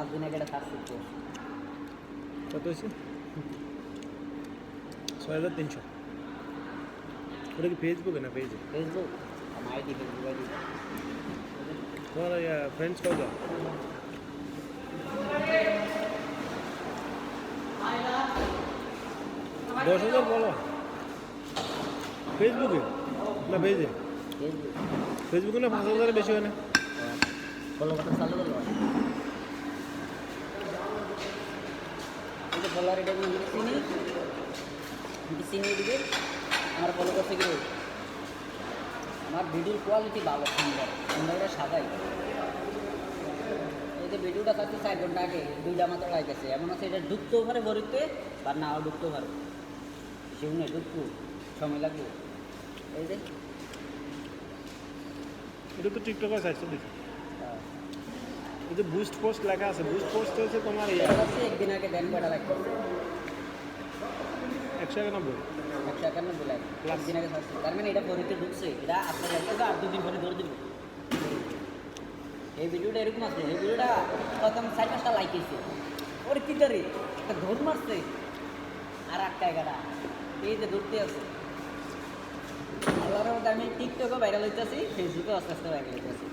5 দিন আগে একটা সার্চ করতে কত হয়েছে 6300 ওটা কি ফেসবুকে না পেজে ফেসবুক আমার আইডি ফেসবুক আইডি তোমার ফ্রেন্ডস কত 10,000 বলো ফেসবুকে না পেজে ফেসবুক ফেসবুকে না 5,000 বেশি হয় না ফলো করতে চালু করলো এই যে ফলোয়ার এটা আমি চিনি দিকে আমার ফলো করতে গেলে আমার ভিডিওর কোয়ালিটি ভালো সুন্দর সাদাই এই যে ভিডিওটা কাটতে 4 ঘন্টা আগে 2টা মাত্র লাইক আছে এমন আছে এটা ঢুকতেও পারে বরিতে বা নাও ঢুকতেও পারে সেগুলো ঢুকবো সময় লাগবে এই যে এটা তো টিকটকের সাইজ দেখি এই যে বুস্ট পোস্ট লেখা আছে বুস্ট পোস্ট হচ্ছে তোমার ইয়া আছে একদিন আগে দেন কয়টা লাইক করছে 191 191 লাইক প্লাস দিন আগে সার্চ তার মানে এটা বরিতে ঢুকছে এটা আপনার লাগতেছে আর 2 দিন পরে ধরে দিব এই ভিডিওটা এরকম আছে এই ভিডিওটা প্রথম 4-5টা লাইক এসেছে ওর কি ধরে একটা ধর মারছে আর একটা এগাটা এই যে ধরতে আছে আল্লাহর মধ্যে আমি টিকটকে ভাইরাল হইতেছি ফেসবুকে আস্তে আস্তে ভাইরাল হইতেছি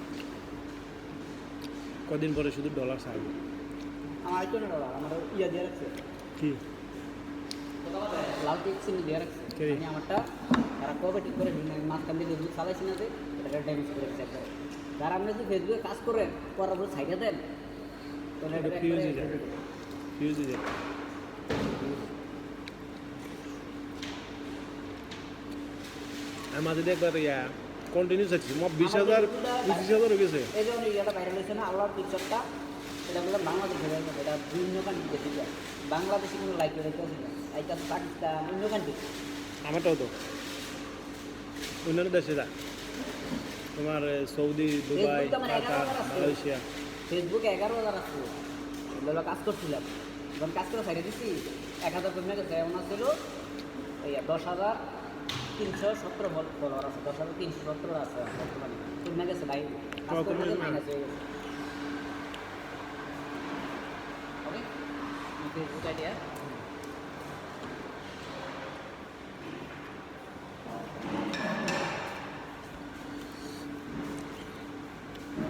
কদিন পরে শুধু ডলার ছাড়বে আমার আইকনে ডলার আমার ইয়া দিয়ে রাখছে কি লাল টিক চিহ্ন দিয়ে রাখছে আমি আমারটা তারা কবে ঠিক করে মাঝখান দিয়ে ফেসবুক চালাইছি না যে এটা ড্যামেজ করে রেখেছে একবার যারা আপনি যদি ফেসবুকে কাজ করেন করার পর সাইডে দেন তাহলে এটা ফিউজ হয়ে যাবে ফিউজ হয়ে যাবে আর মাঝে একবার ইয়া কন্টিনিউ থাকছে 20,000 25,000 হয়ে গেছে এই যে এটা ভাইরাল হয়েছে না আল্লাহর পিকচারটা এটা বললাম বাংলাদেশে ভাইরাল হবে এটা বিভিন্ন কান্ট্রিতে ঠিক আছে বাংলাদেশে কোনো লাইক করে কেউ না লাইক আছে পাকিস্তান অন্য কান্ট্রি আমারটাও তো অন্যান্য দেশে যা তোমার সৌদি দুবাই কাতার মালয়েশিয়া ফেসবুকে 11,000 আছে এগুলো কাজ করছিলাম যখন কাজ করে সাইডে দিচ্ছি 1,000 কমে গেছে এমন ছিল এই 10,317 ফলোয়ার আছে 10,317 আছে বর্তমানে কমে গেছে ভাই কাজ করতে মাইনাস হয়ে গেছে ওকে ফেসবুক আইডিয়া